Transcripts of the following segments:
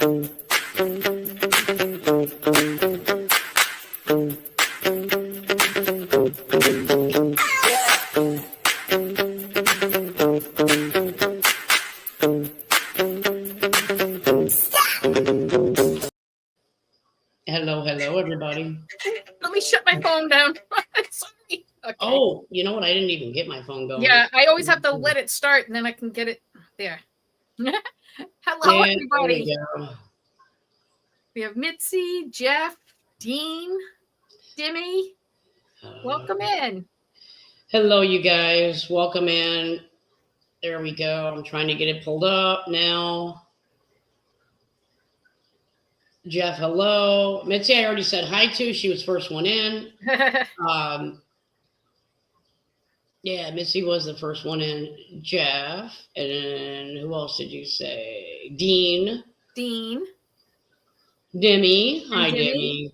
Hello, everybody. Let me shut my phone down. Sorry. Okay. Oh, you know what? I didn't even get my phone going. Yeah, I always have to let it start and then I can get it there. Hello, Yeah, everybody. there we go. We have Mitzi, Jeff, Dean, Dimmy. Welcome in. Hello, you guys. Welcome in. There we go. I'm trying to get it pulled up now. Jeff, hello. Mitzi, I already said hi to. She was first one in. Yeah, Mitzi was the first one in. Jeff, and then who else did you say? Dean. Dean. Dimmy. Hi, Dimmy.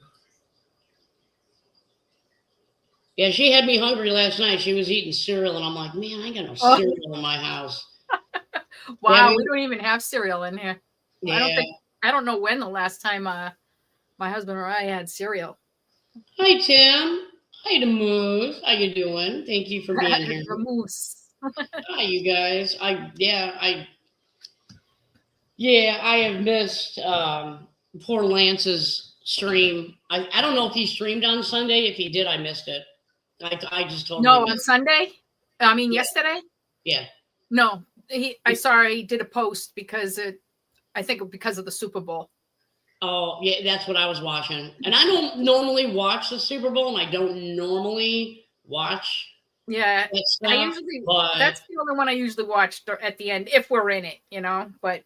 Yeah, she had me hungry last night. She was eating cereal, and I'm like, man, I got no cereal in my house. Wow, we don't even have cereal in here. Yeah. I don't know when the last time my husband or I had cereal. Hi, Tim. Hi, the Moose. How you doing? Thank you for being here. The Moose. Hi, you guys. I have missed poor Lance's stream. I don't know if he streamed on Sunday. If he did, I missed it. I just told him. No, on Sunday? I mean, yesterday? Yeah. No, I saw he did a post because I think because of the Super Bowl. Oh, yeah, that's what I was watching. And I don't normally watch the Super Bowl, and I don't normally watch that stuff, that's the only one I usually watch at the end, if we're in it, but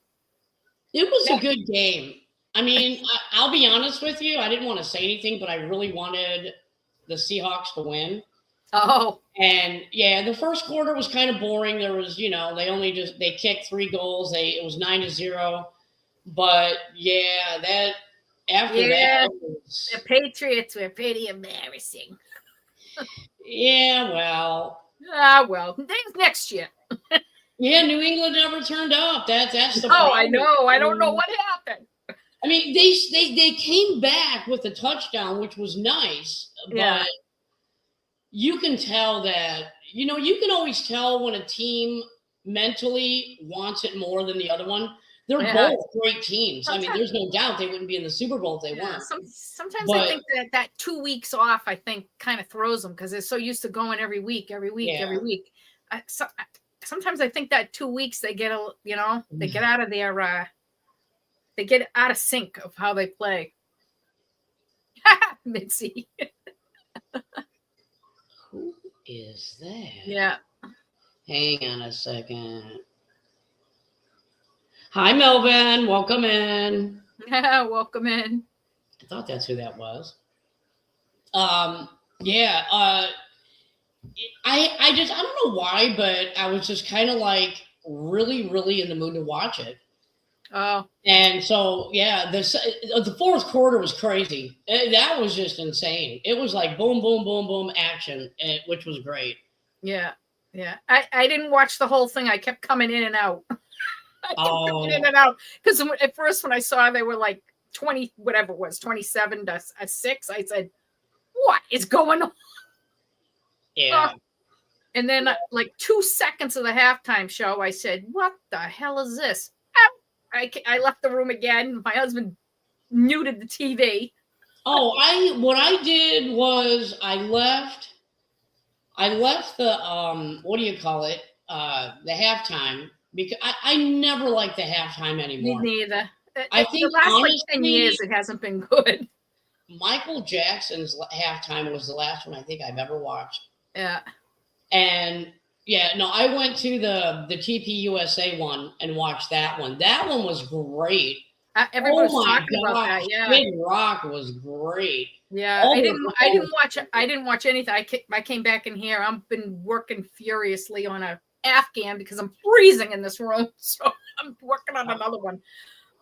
it was a good game. I mean, I'll be honest with you. I didn't want to say anything, but I really wanted the Seahawks to win. Oh. And yeah, the first quarter was kind of boring. There was, they kicked 3 goals. It was 9-0. But yeah, that was, the Patriots were pretty embarrassing. Yeah, well. Next year. Yeah, New England never turned up. That's the problem. Oh, I know. I don't know what happened. I mean, they came back with a touchdown, which was nice. But you can tell that, you can always tell when a team mentally wants it more than the other one. They're both great teams. I mean, there's no doubt they wouldn't be in the Super Bowl if they weren't. Sometimes I think that 2 weeks off, I think, kind of throws them because they're so used to going every week. Sometimes I think that 2 weeks they get they get out of their they get out of sync of how they play. Mitzi. Who is that? Yeah. Hang on a second. Hi, Melvin. Welcome in. Welcome in. I thought that's who that was. I don't know why, but I was just kind of like really, really in the mood to watch it. Oh. And so, yeah, the fourth quarter was crazy. That was just insane. It was like boom, boom, boom, boom action, which was great. Yeah. Yeah. I didn't watch the whole thing. I kept coming in and out. In and out. Because at first when I saw they were like 20, whatever it was, 27-6, I said, what is going on? Yeah. And then like 2 seconds of the halftime show, I said, what the hell is this? I left the room again. My husband muted the TV. Oh, what I did was I left the what do you call it? The halftime, because I never liked the halftime anymore. Me neither. I think the last honestly, 10 years it hasn't been good. Michael Jackson's halftime was the last one I think I've ever watched. Yeah. And yeah, no, I went to the TP USA one and watched that one. That one was great. Everybody's talking about that. Yeah, Kid Rock was great. Yeah, I didn't watch anything. I came back in here. I've been working furiously on a Afghan because I'm freezing in this room. So I'm working on another one.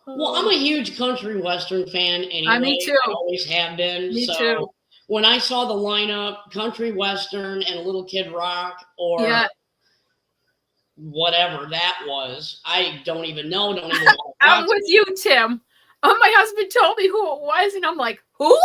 Well, I'm a huge country western fan anyway. Me too. I always have been. Me too. When I saw the lineup, country western and Little Kid Rock, or whatever that was, I don't even know. I'm with you, Tim. my husband told me who it was, and I'm like, who?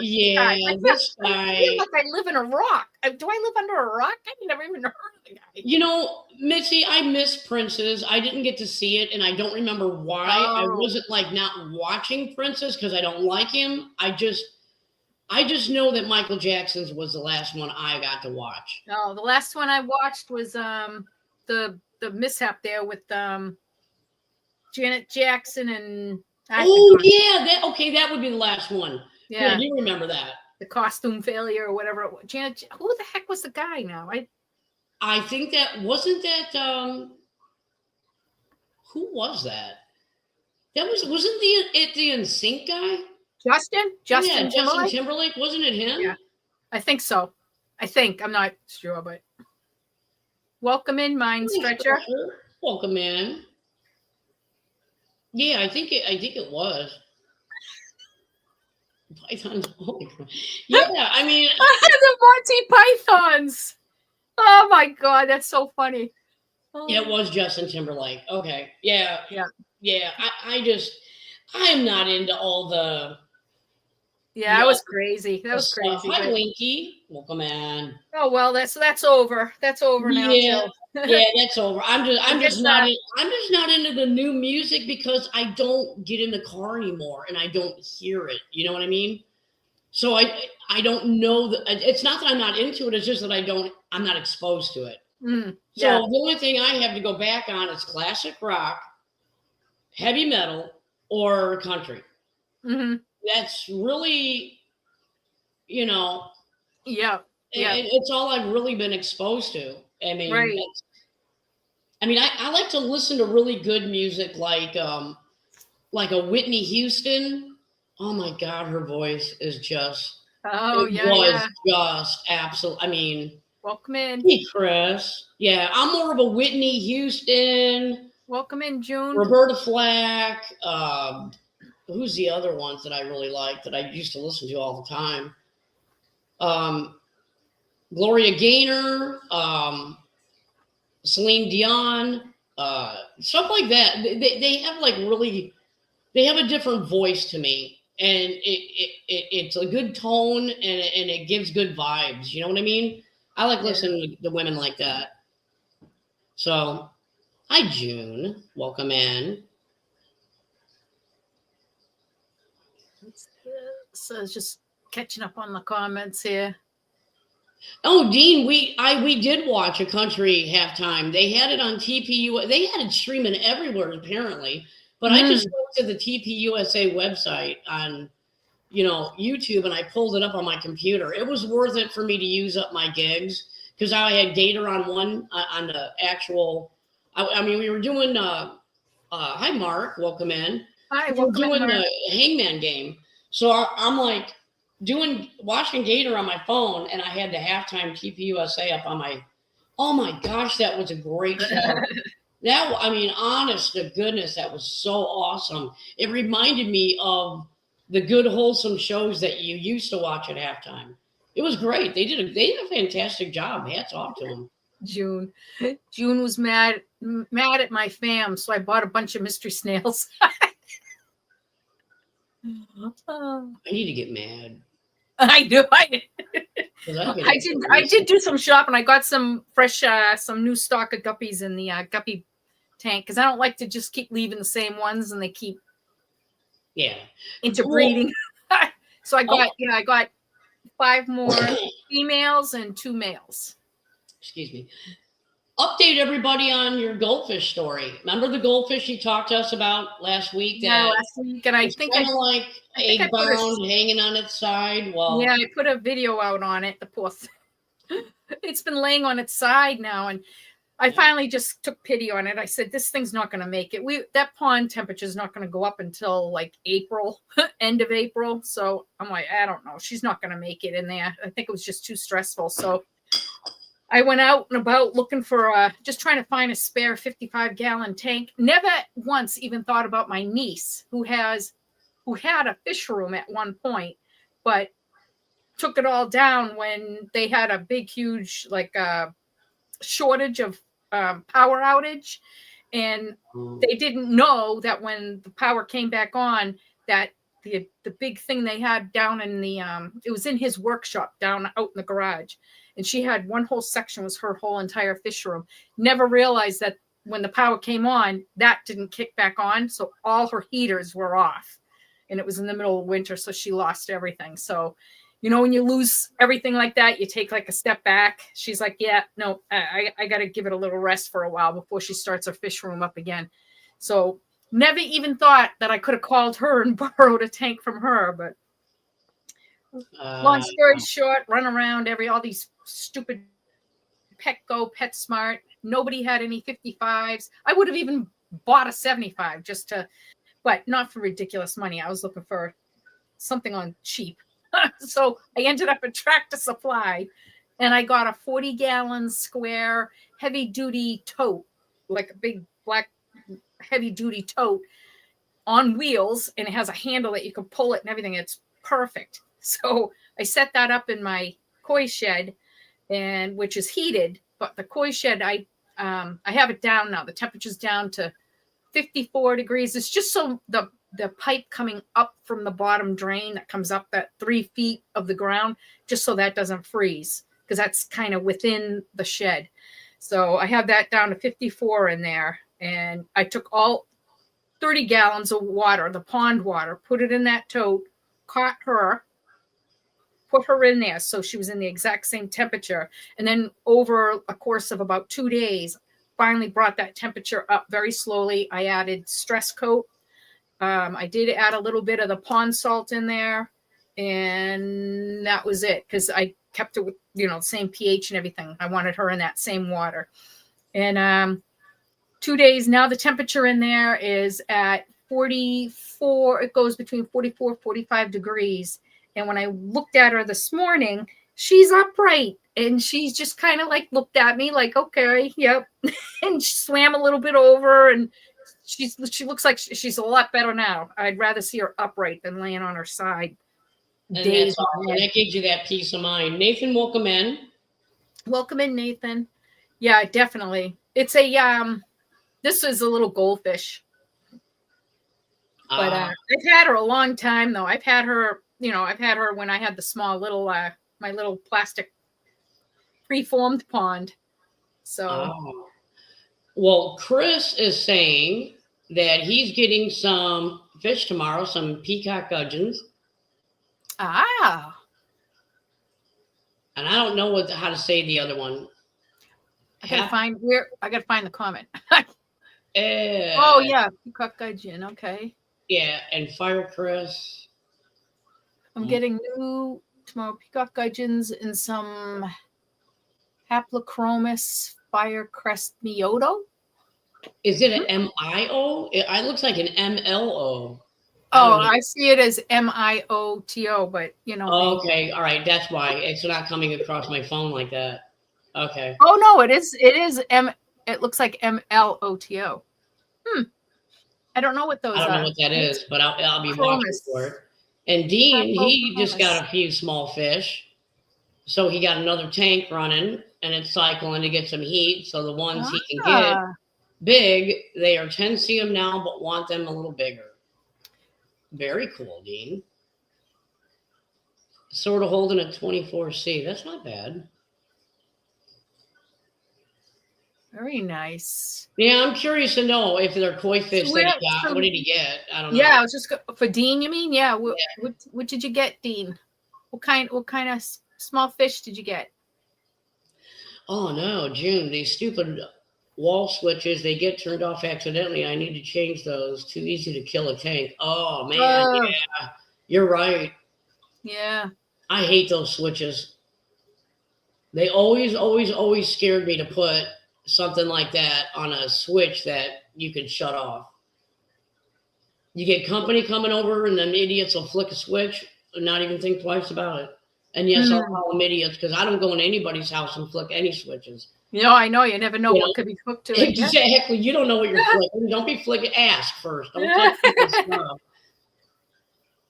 Yeah, this guy. I feel like I live in a rock. Do I live under a rock? I've never even heard of the guy. You know, Mitzi, I miss Princess. I didn't get to see it, and I don't remember why. I wasn't like not watching Princess because I don't like him. I just know that Michael Jackson's was the last one I got to watch. No, the last one I watched was the mishap there with Janet Jackson and that would be the last one. Yeah, I do remember that. The costume failure or whatever it was. Janet, who the heck was the guy now? I think that wasn't that who was that? That wasn't the NSYNC guy? Justin Timberlake? Justin Timberlake, wasn't it him? Yeah. I think so. I'm not sure, but welcome in, Mind Stretcher. Welcome in. Yeah, I think it was. Pythons. Yeah, I mean the Monty Pythons. Oh my God, that's so funny. Oh. It was Justin Timberlake. Okay. Yeah. I am not into all the. Yeah, that was crazy. That was crazy. Hi, Winky. Welcome in. Oh well, that's over. That's over now. Yeah, yeah, that's over. I'm just not into the new music because I don't get in the car anymore and I don't hear it. You know what I mean? So I don't know that. It's not that I'm not into it. It's just that I'm not exposed to it. So the only thing I have to go back on is classic rock, heavy metal, or country. Mm-hmm. That's really, it's all I've really been exposed to. I mean, right. I like to listen to really good music, like a Whitney Houston. Oh my God, her voice is just. Just absolute. I mean, welcome in. Hey, Chris. Yeah, I'm more of a Whitney Houston. Welcome in, June. Roberta Flack. Who's the other ones that I really like that I used to listen to all the time? Gloria Gaynor, Celine Dion, stuff like that. They have they have a different voice to me, and it's a good tone and it gives good vibes. You know what I mean? I like listening to women like that. So, hi June, welcome in. So just catching up on the comments here. Oh, Dean, we did watch a country halftime. They had it on TPU. They had it streaming everywhere apparently. But I just went to the TPUSA website on, YouTube, and I pulled it up on my computer. It was worth it for me to use up my gigs because I had Gator on the actual. We were doing. Hi, Mark. Welcome in. Hi. We're doing the Hangman game. So I'm like watching Gator on my phone, and I had the halftime TPUSA up on my. Oh my gosh, that was a great show. Honest to goodness, that was so awesome. It reminded me of the good, wholesome shows that you used to watch at halftime. It was great. They did a fantastic job. Hats off to them. June was mad at my fam, so I bought a bunch of mystery snails. I need to get mad. I do. I did do some shopping. I got some fresh, some new stock of guppies in the guppy tank because I don't like to just keep leaving the same ones and they keep interbreeding. So I got 5 more females and 2 males. Excuse me. Update everybody on your goldfish story. Remember the goldfish you talked to us about last week? Last week, and I think kind of like egg bound, hanging on its side. Well, yeah, I put a video out on it. The poor thing. It's been laying on its side now, and I finally just took pity on it. I said, "This thing's not going to make it. That pond temperature is not going to go up until like April, end of April." So I'm like, I don't know. She's not going to make it in there. I think it was just too stressful. So I went out and about looking for just trying to find a spare 55-gallon tank. Never once even thought about my niece who had a fish room at one point, but took it all down when they had a big, huge shortage of power outage, And they didn't know that when the power came back on, that the big thing they had down in the it was in his workshop down out in the garage, and she had one whole section was her whole entire fish room. Never realized that when the power came on, that didn't kick back on, so all her heaters were off, and it was in the middle of winter, so she lost everything. So, you know, when you lose everything like that, you take like a step back. She's like, yeah, no, I got to give it a little rest for a while before she starts her fish room up again. So never even thought that I could have called her and borrowed a tank from her. But long story short, run around all these stupid Petco, PetSmart. Nobody had any 55s. I would have even bought a 75 but not for ridiculous money. I was looking for something on cheap. So I ended up at Tractor Supply, and I got a 40-gallon square heavy-duty tote, like a big black heavy-duty tote on wheels, and it has a handle that you can pull it and everything. It's perfect. So I set that up in my koi shed, and which is heated, but the koi shed, I have it down now. The temperature's down to 54 degrees. It's just so the pipe coming up from the bottom drain that comes up that 3 feet of the ground, just so that doesn't freeze, because that's kind of within the shed. So I have that down to 54 in there, and I took all 30 gallons of water, the pond water, put it in that tote, caught her, put her in there so she was in the exact same temperature, and then over a course of about 2 days, finally brought that temperature up very slowly. I added stress coat. I did add a little bit of the pond salt in there, and that was it, because I kept it with, same pH and everything. I wanted her in that same water. And 2 days now, the temperature in there is at 44. It goes between 44, 45 degrees. And when I looked at her this morning, she's upright, and she's just kind of like looked at me like, okay, yep. And she swam a little bit over, and she looks like she's a lot better now. I'd rather see her upright than laying on her side. And that's awesome. That gives you that peace of mind. Nathan, welcome in. Welcome in, Nathan. Yeah, definitely. It's a this is a little goldfish. But I've had her a long time though. I've had her when I had the small little my little plastic preformed pond. So well, Chris is saying that he's getting some fish tomorrow, some peacock gudgeons. And I don't know how to say the other one. I gotta find the comment. Oh yeah, peacock gudgeon. Okay. Yeah, and Firecrest. I'm getting new tomorrow peacock gudgeons and some Haplochromis Firecrest Mioto. Is it an MIO? It looks like an MLO. I see it as MIOTO, but okay, all right, that's why it's not coming across my phone like that. Okay. Oh no, it is it looks like MLOTO. I don't know what those are. I don't know what that is, but I'll be watching for it. And Dean, he just got a few small fish. So he got another tank running, and it's cycling to get some heat. So the ones he can get big, they are 10 cm now, but want them a little bigger. Very cool, Dean. Sort of holding a 24C. That's not bad. Very nice. Yeah, I'm curious to know if they're koi fish that he got. What did he get? I don't know. Yeah, I was just for Dean. You mean? Yeah. What did you get, Dean? What kind of small fish did you get? Oh no, June. These stupid wall switches, they get turned off accidentally. I need to change those. Too easy to kill a tank. Oh man, yeah, you're right. Yeah. I hate those switches. They always scared me to put something like that on a switch that you could shut off. You get company coming over, and then idiots will flick a switch and not even think twice about it. And yes, I'll call them idiots because I don't go in anybody's house and flick any switches. I know. You never know what could be hooked to it. Exactly. You don't know what you're flicking. Don't be flicking. Ask first. Don't flick stuff.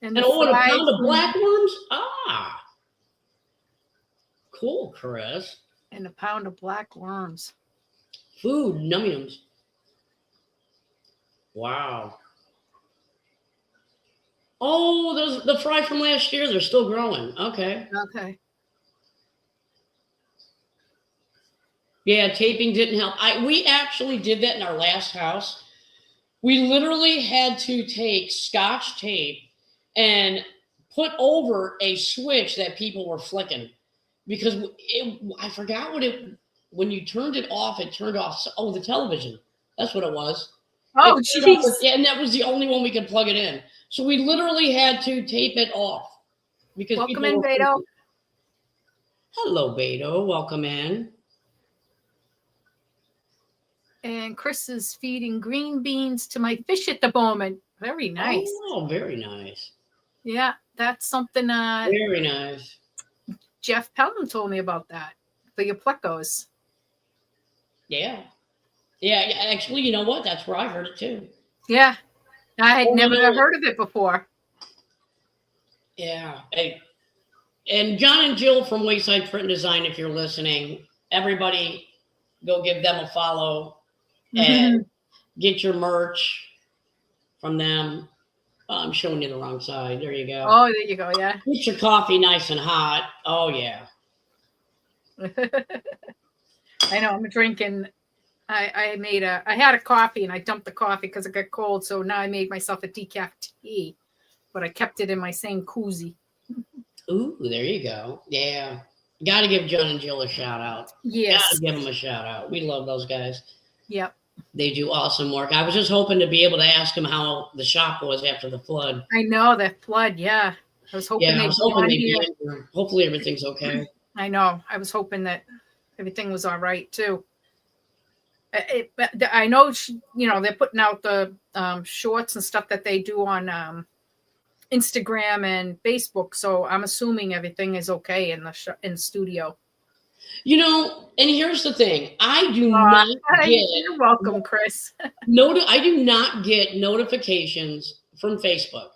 And a pound of blackworms? Cool, Chris. And a pound of blackworms. Food, num-nums. Wow. Oh, those the fry from last year. They're still growing. Okay. Okay. Yeah, taping didn't help. We actually did that in our last house. We literally had to take Scotch tape and put over a switch that people were flicking because I forgot what it when you turned it off. It turned off. Oh, the television. That's what it was. Oh, jeez. Yeah, and that was the only one we could plug it in. So we literally had to tape it off because welcome in, Beto. Hello, Beto. Welcome in. And Chris is feeding green beans to my fish at the moment. Very nice. Oh, very nice. Yeah, that's something. Very nice. Jeff Pelham told me about that. For your plecos. Yeah. Yeah. Actually, you know what? That's where I heard it too. Yeah. I had never heard of it before. Yeah. Hey, and John and Jill from Wayside Print and Design, if you're listening, everybody go give them a follow and get your merch from them. Oh, I'm showing you the wrong side. There you go. Oh, there you go. Yeah. Get your coffee nice and hot. Oh, yeah. I know. I'm drinking. I had a coffee and I dumped the coffee because it got cold. So now I made myself a decaf tea, but I kept it in my same koozie. Ooh, there you go. Yeah. Got to give John and Jill a shout out. Yes. Got to give them a shout out. We love those guys. Yep. They do awesome work. I was just hoping to be able to ask them how the shop was after the flood. I know that flood. Yeah. I was hoping they'd be here. Hopefully everything's okay. I know. I was hoping that everything was all right too. I know, they're putting out the shorts and stuff that they do on Instagram and Facebook. So I'm assuming everything is okay in the studio. And here's the thing. I do not get. You're welcome, Chris. I do not get notifications from Facebook.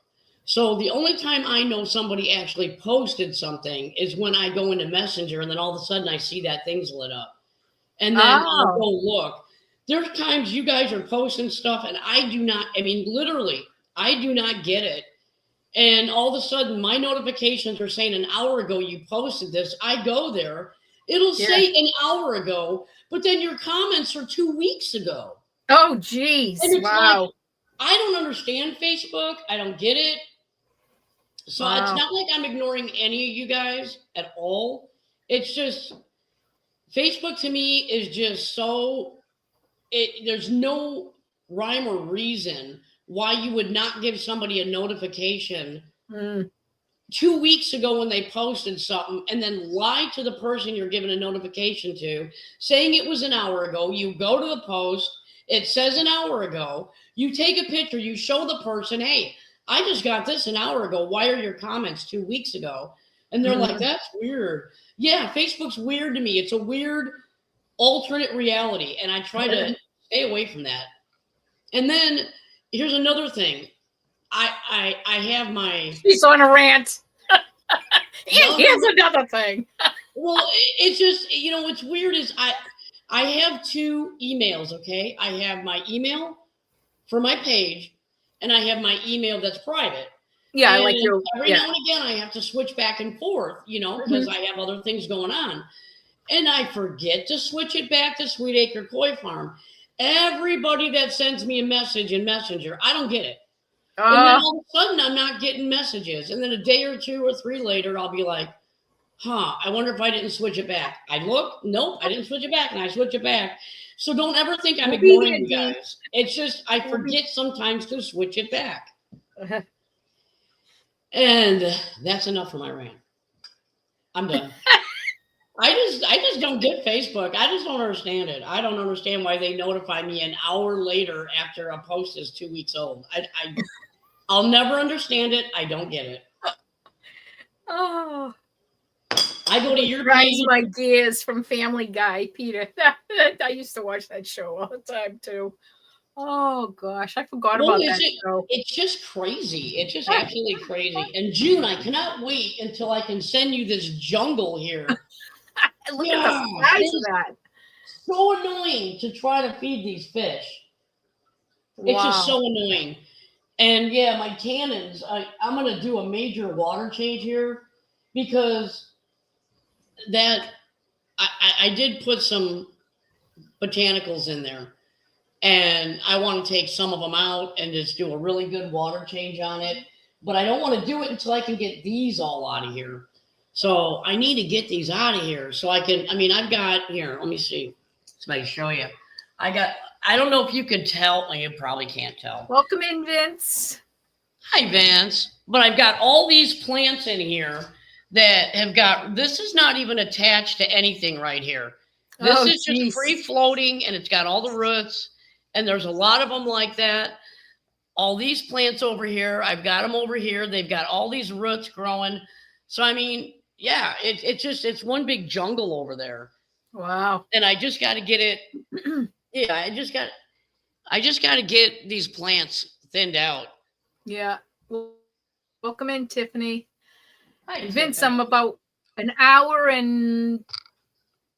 So the only time I know somebody actually posted something is when I go into Messenger and then all of a sudden I see that thing's lit up. And then I'll go look. There's times you guys are posting stuff and I do not get it. And all of a sudden my notifications are saying an hour ago you posted this. I go there. It'll say an hour ago, but then your comments are 2 weeks ago. Oh, geez. Wow. Like, I don't understand Facebook. I don't get it. So It's not like I'm ignoring any of you guys at all. It's just Facebook to me is just there's no rhyme or reason why you would not give somebody a notification 2 weeks ago when they posted something and then lie to the person you're giving a notification to, saying it was an hour ago. You go to the post, it says an hour ago. You take a picture, you show the person, hey, I just got this an hour ago. Why are your comments 2 weeks ago? And they're like, that's weird. Yeah, Facebook's weird to me. It's a weird alternate reality. And I try to stay away from that. And then here's another thing. I have my... He's on a rant. Here's another thing. Well, it's just, what's weird is I have 2 emails, okay? I have my email for my page, and I have my email that's private. Yeah, and like you. Every now and again, I have to switch back and forth, because I have other things going on. And I forget to switch it back to Sweet Acre Koi Farm. Everybody that sends me a message in Messenger, I don't get it. And then all of a sudden, I'm not getting messages. And then a day or 2 or 3 later, I'll be like, I wonder if I didn't switch it back. I look, nope, I didn't switch it back. And I switch it back. So don't ever think I'm ignoring you guys. It's just I forget sometimes to switch it back. And that's enough for my rant. I'm done. I just don't get Facebook. I just don't understand it. I don't understand why they notify me an hour later after a post is 2 weeks old. I'll never understand it. I don't get it. Oh. I go to your page. My gears from Family Guy, Peter. I used to watch that show all the time too. Oh gosh, I forgot about that show. It's just crazy. It's just absolutely crazy. And June, I cannot wait until I can send you this jungle here. Look at the size of that. So annoying to try to feed these fish. It's just Wow. so annoying. And yeah, my tannins, I'm going to do a major water change here because that I did put some botanicals in there. And I want to take some of them out and just do a really good water change on it. But I don't want to do it until I can get these all out of here. So I need to get these out of here so I can. I mean, I've got here. Let me see. So I can show you. I got. I don't know if you could tell. You probably can't tell. Welcome in, Vince. Hi, Vance. But I've got all these plants in here that have got. This is not even attached to anything right here. This is just free floating, and it's got all the roots. And there's a lot of them like that. All these plants over here, I've got them over here. They've got all these roots growing. So I mean, yeah, it's one big jungle over there. Wow. And I just got to get it. Yeah, I just got to get these plants thinned out. Yeah. Welcome in, Tiffany. Hi, Vince, Tiffany. I'm about an hour and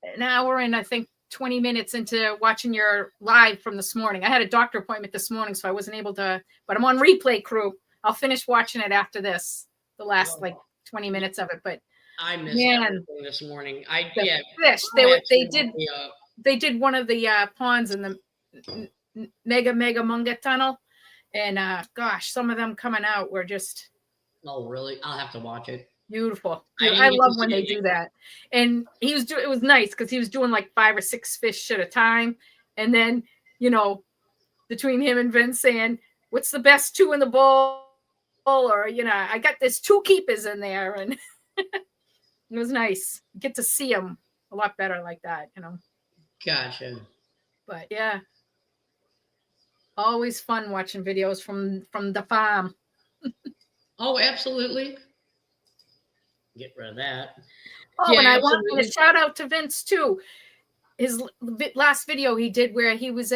I think 20 minutes into watching your live from this morning. I had a doctor appointment this morning, so I wasn't able to, but I'm on replay crew. I'll finish watching it after this, the last like 20 minutes of it. But I missed everything this morning. Fish. They did one of the ponds in the Mega Munga tunnel. And gosh, some of them coming out were just. Oh, really? I'll have to watch it. Beautiful. I love when they do that. And it was nice because he was doing like 5 or 6 fish at a time. And then, between him and Vince saying, what's the best 2 in the bowl? Or, I got this 2 keepers in there. And it was nice. You get to see them a lot better like that, Gotcha. But yeah. Always fun watching videos from the farm. Oh, absolutely. Get rid of that. Oh, yeah, and I want to shout out to Vince too. His last video he did where he was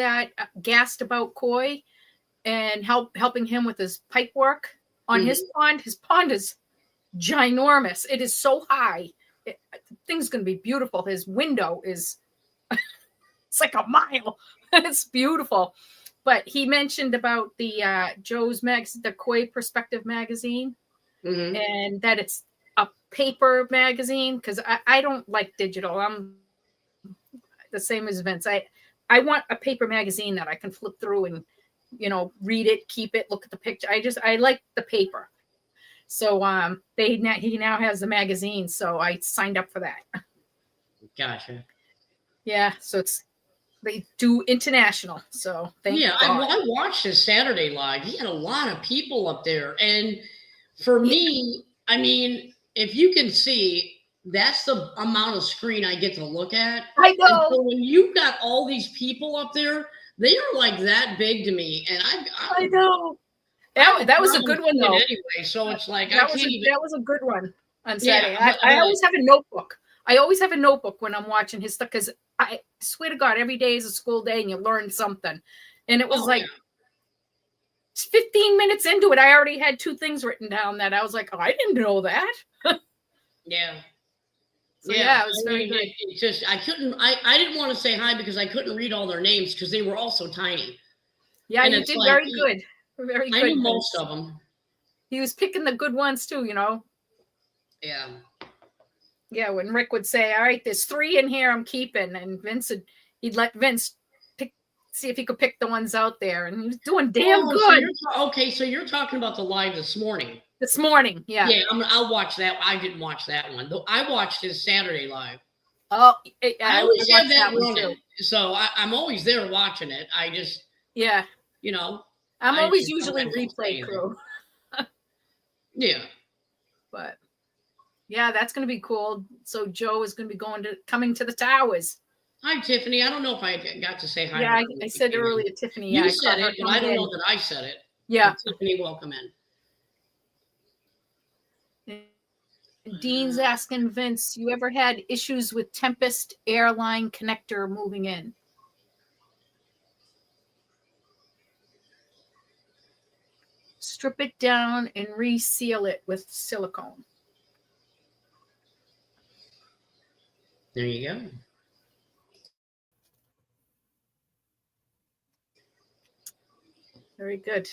gassed about koi and helping him with his pipe work on his pond. His pond is ginormous. It is so high. Thing's going to be beautiful. His window is it's like a mile. It's beautiful. But he mentioned about the Joe's the Koi Perspective magazine, and that it's a paper magazine because I don't like digital. I'm the same as Vince. I want a paper magazine that I can flip through and read it, keep it, look at the picture. I like the paper. So he now has the magazine, so I signed up for that. Gotcha. Yeah, so they do international. So thank God. I watched his Saturday live. He had a lot of people up there, and for me, I mean, if you can see, that's the amount of screen I get to look at. I know. And so when you've got all these people up there, they are like that big to me, and I know. That was a good one though. Anyway, so it's like that was a good one on Saturday. Yeah, I always have a notebook. I always have a notebook when I'm watching his stuff because I swear to God, every day is a school day and you learn something. And it was 15 minutes into it, I already had 2 things written down that I was like, oh, I didn't know that. Yeah. So, yeah, it was very good. It's just I didn't want to say hi because I couldn't read all their names because they were all so tiny. Yeah, you did very good. Very good. I knew most of them. He was picking the good ones too, Yeah. Yeah, when Rick would say, all right, there's 3 in here I'm keeping. And he'd let Vince see if he could pick the ones out there. And he was doing damn good. So you're talking about the live this morning. This morning, yeah. Yeah, I'll watch that. I didn't watch that one. Though I watched his Saturday live. Oh, I always have that running. So I'm always there watching it. I just, yeah. I'm always usually replay crew. Yeah. But yeah, that's going to be cool. So Joe is going to be coming to the towers. Hi, Tiffany. I don't know if I got to say hi. Yeah, I said earlier, Tiffany. You said it, but I don't know that I said it. Yeah. So Tiffany, welcome in. Dean's asking Vince, you ever had issues with Tempest airline connector moving in? Strip it down and reseal it with silicone. There you go. Very good.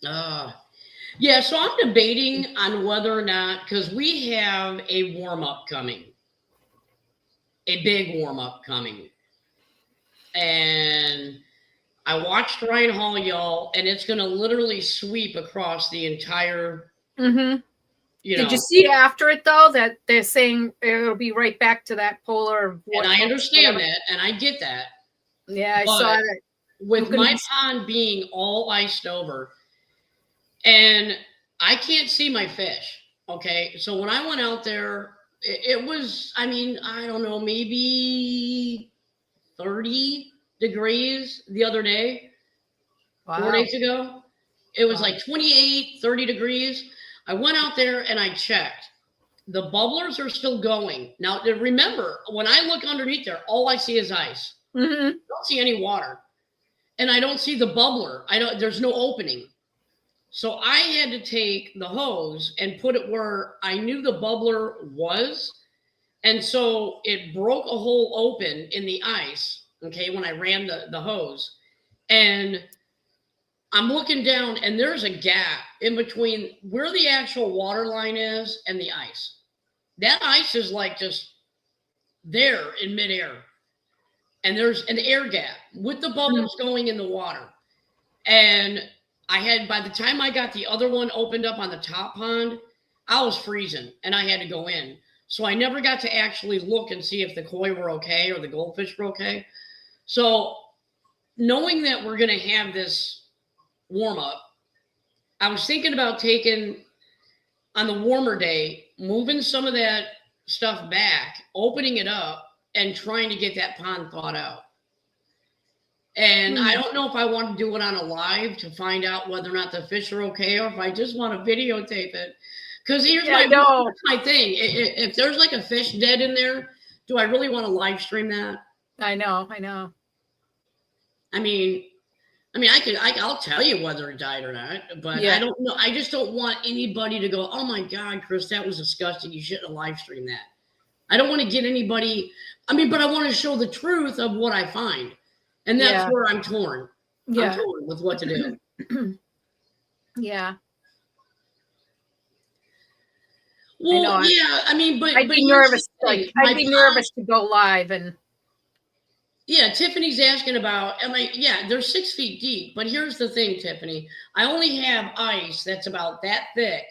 Yeah, so I'm debating on whether or not, because we have a warm-up coming, a big warm-up coming. And I watched Ryan Hall, y'all, and it's going to literally sweep across the entire, Did you see after it, though, that they're saying it'll be right back to that polar? And I understand that, and I get that. Yeah, I saw that. With my pond being all iced over, and I can't see my fish, okay? So when I went out there, it was, I mean, I don't know, maybe 30 degrees the other day. Wow. 4 days ago. It was like 28, 30 degrees. I went out there and I checked. The bubblers are still going. Now, remember, when I look underneath there, all I see is ice. I don't see any water. And I don't see the bubbler. There's no opening. So I had to take the hose and put it where I knew the bubbler was. And so it broke a hole open in the ice, okay, when I ran the hose. And I'm looking down, and there's a gap in between where the actual water line is and the ice. That ice is like just there in midair. And there's an air gap with the bubbles going in the water. And by the time I got the other one opened up on the top pond, I was freezing, and I had to go in. So I never got to actually look and see if the koi were okay or the goldfish were okay. So knowing that we're going to have this warm up, I was thinking about taking on the warmer day, moving some of that stuff back, opening it up, and trying to get that pond thawed out. And I don't know if I want to do it on a live to find out whether or not the fish are okay, or if I just want to videotape it. Because here's my thing. If there's like a fish dead in there, do I really want to live stream that? I know. I mean, I'll tell you whether it died or not, but I don't know. I just don't want anybody to go, oh my God, Chris, that was disgusting. You shouldn't have live streamed that. I don't want to get anybody. But I want to show the truth of what I find. And that's where I'm torn. Yeah. I'm torn with what to do. Yeah. Well, but I'd be nervous. I'd be nervous to go live and. Yeah, Tiffany's asking about. They're 6 feet deep, but here's the thing, Tiffany. I only have ice that's about that thick,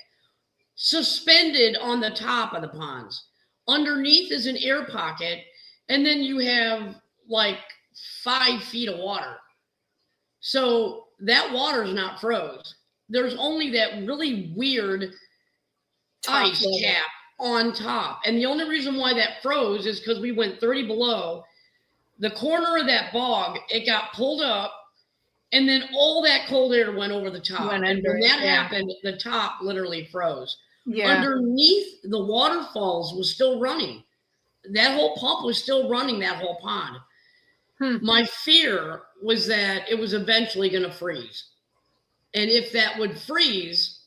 suspended on the top of the ponds. Underneath is an air pocket, and then you have like 5 feet of water. So that water is not froze. There's only that really weird ice cap on top. And the only reason why that froze is because we went 30 below. The corner of that bog, it got pulled up, and then all that cold air went over the top. And when that happened, the top literally froze. Yeah. Underneath, the waterfalls was still running. That whole pump was still running, that whole pond. My fear was that it was eventually going to freeze. And if that would freeze,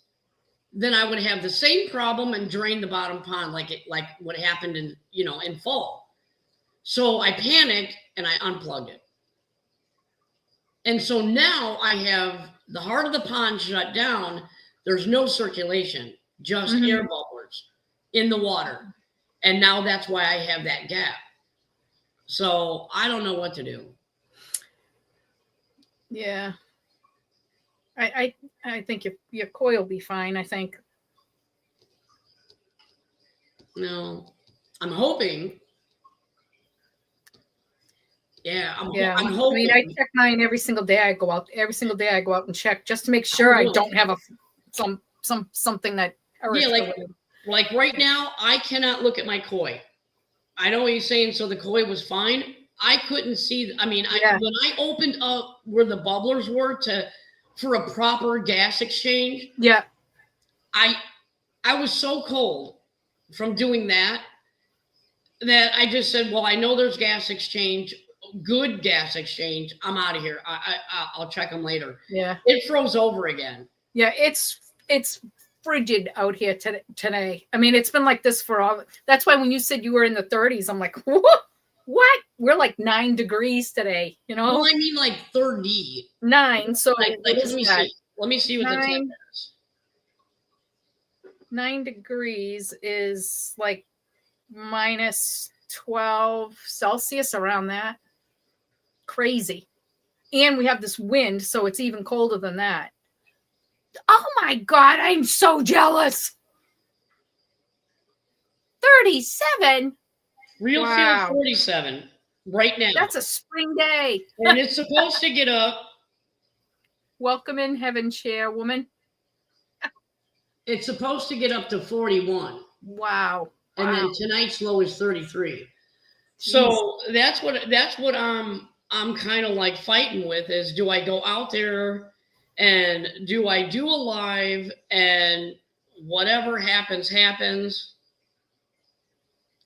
then I would have the same problem and drain the bottom pond like what happened in fall. So I panicked and I unplugged it. And so now I have the heart of the pond shut down. There's no circulation, just air bubblers in the water. And now that's why I have that gap. So I don't know what to do. Yeah. I think your koi will be fine, I think. No, I'm hoping. Yeah, I'm hoping. I check mine every single day. I go out and check just to make sure I don't have something that. Like right now, I cannot look at my koi. I know what you're saying. So the koi was fine. I couldn't see. When I opened up where the bubblers were for a proper gas exchange. Yeah. I was so cold from doing that I just said, well, I know there's gas exchange, good gas exchange. I'm out of here. I'll check them later. Yeah. It froze over again. Yeah. It's frigid out here today. It's been like this for all. That's why when you said you were in the 30s, I'm like, what? What? We're like 9 degrees today, you know? Well, I mean like 30. 9. So Like what let is me that? see. Let me see what the 9, temp is. 9 degrees is like minus 12 Celsius, around that. Crazy. And we have this wind, so it's even colder than that. Oh my God, I'm so jealous. 37. Real Wow. feel 47 right now. That's a spring day. And it's supposed to get up. Welcome in, heaven chairwoman. It's supposed to get up to 41. Wow. And then tonight's low is 33. So that's what I'm kind of like fighting with is, do I go out there and do I do a live and whatever happens, happens?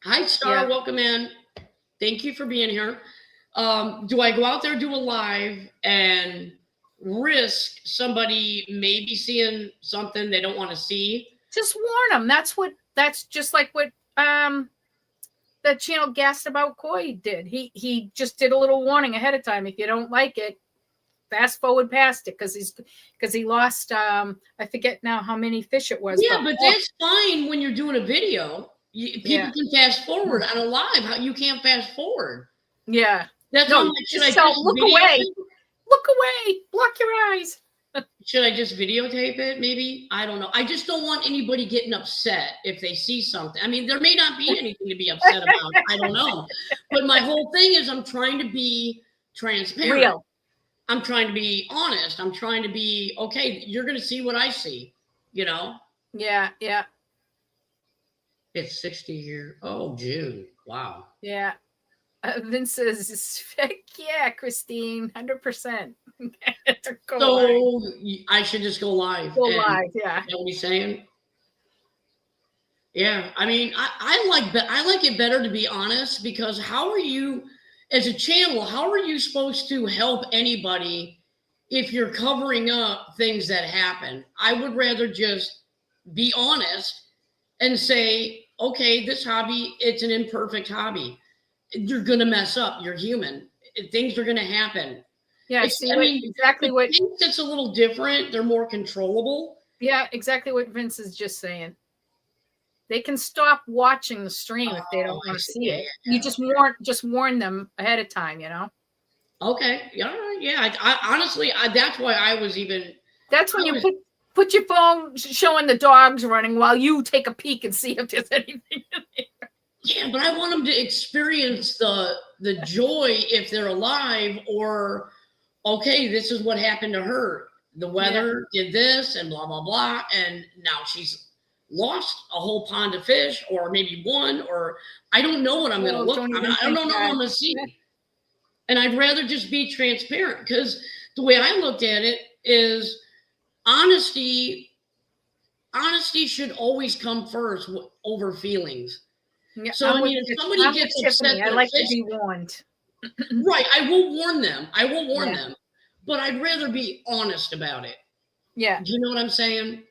Hi, Star. Yeah. Welcome in. Thank you for being here. Do I go out there, do a live, and risk somebody maybe seeing something they don't want to see? Just warn them. That's just like what that channel Gassed About Koi did. He just did a little warning ahead of time. If you don't like it, fast forward past it, because he lost I forget now how many fish it was. Yeah, but that's fine when you're doing a video. People can fast forward on a live. How you can't fast forward? Yeah, that's no. all. Should I just look away? Look away. Block your eyes. Should I just videotape it? Maybe, I don't know. I just don't want anybody getting upset if they see something. I mean, there may not be anything to be upset about. I don't know. But my whole thing is I'm trying to be transparent. Real. I'm trying to be honest. I'm trying to be, okay, you're going to see what I see, you know? Yeah, yeah. It's 60 here. Oh, June. Wow. Yeah. Vince says, heck yeah, Christine, 100%. So I should just go live. Go live, yeah. You know what he's saying? Yeah, I mean, I like it better, to be honest, because how are you, as a channel, how are you supposed to help anybody if you're covering up things that happen? I would rather just be honest and say, okay, this hobby, it's an imperfect hobby. You're going to mess up. You're human. Things are going to happen. Yeah, I mean, exactly what. It's a little different. They're more controllable. Yeah, exactly what Vince is just saying. They can stop watching the stream if they don't want to see it. Yeah. You just warn them ahead of time, you know? Okay. Yeah. I honestly, that's why I was even. That's when you put your phone showing the dogs running while you take a peek and see if there's anything in there. Yeah, but I want them to experience the joy if they're alive, or, okay, this is what happened to her. The weather did this and blah, blah, blah. And now she's lost a whole pond of fish, or maybe one, or I don't know what I'm going to look. I don't know what I'm going to see. And I'd rather just be transparent, because the way I looked at it is honesty should always come first over feelings. Yeah, so I mean, if somebody gets upset, I like to be warned. Right, I will warn them. them, but I'd rather be honest about it. Yeah, do you know what I'm saying?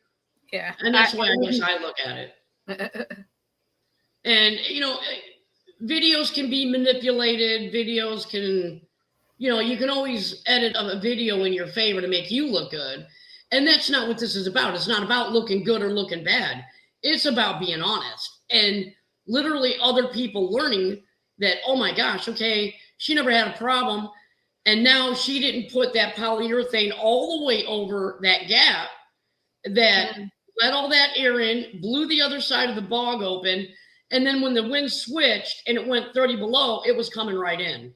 Yeah, and that's why I guess I look at it. And you know, videos can be manipulated. Videos can, you can always edit a video in your favor to make you look good, and that's not what this is about. It's not about looking good or looking bad. It's about being honest and literally other people learning that, oh my gosh, okay, she never had a problem. And now she didn't put that polyurethane all the way over that gap that let all that air in, blew the other side of the bog open. And then when the wind switched and it went 30 below, it was coming right in.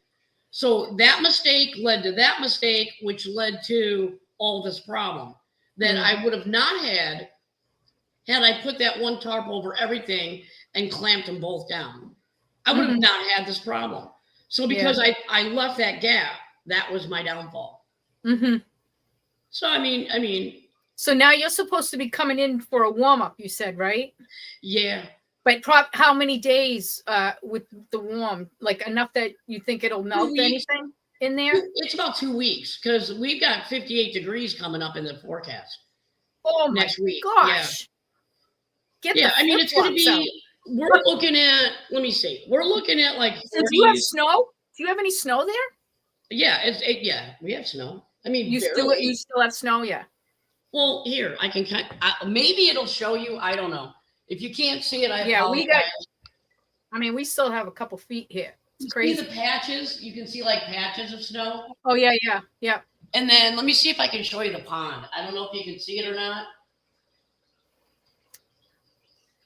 So that mistake led to that mistake, which led to all this problem that I would have not had I put that one tarp over everything and clamped them both down. I would have not had this problem. So because I left that gap, that was my downfall. So I mean. So now you're supposed to be coming in for a warm up. You said, right? Yeah. But how many days with the warm? Like enough that you think it'll melt anything in there? It's about 2 weeks, because we've got 58 degrees coming up in the forecast. Oh next week. Gosh. Yeah, I mean, it's going to be. we're looking at, let me see. We're looking at like 40. Do you have snow? Do you have any snow there? Yeah, yeah, we have snow. I mean, You still have snow, yeah. Well, here, I can maybe it'll show you. I don't know. If you can't see it, I apologize. We still have a couple feet here. It's crazy. See the patches? You can see like patches of snow. Oh, yeah. And then let me see if I can show you the pond. I don't know if you can see it or not.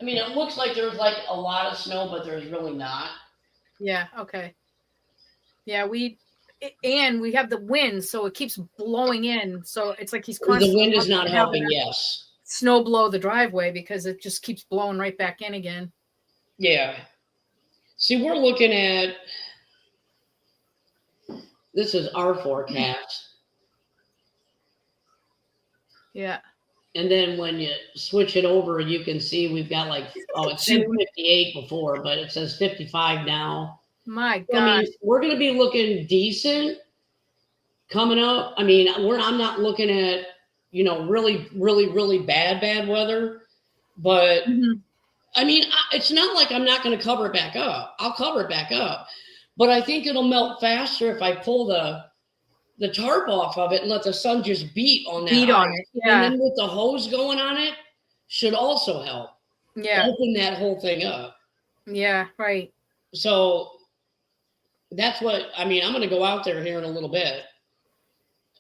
I mean, it looks like there's like a lot of snow, but there's really not. Yeah, okay. Yeah, we have the wind, so it keeps blowing in. So it's like he's constantly. The wind is not helping, yes. Snow blow the driveway because it just keeps blowing right back in again. Yeah. See, we're looking at, this is our forecast. Yeah. And then when you switch it over, you can see we've got like, it said 58 before, but it says 55 now. My God. I mean, we're going to be looking decent coming up. I mean, I'm not looking at, really, really, really bad weather. But, I mean, it's not like I'm not going to cover it back up. I'll cover it back up. But I think it'll melt faster if I pull the tarp off of it and let the sun just beat on that. Yeah. And then with the hose going on it should also help. Yeah. Open that whole thing up. Yeah, right. So that's what, I'm going to go out there here in a little bit.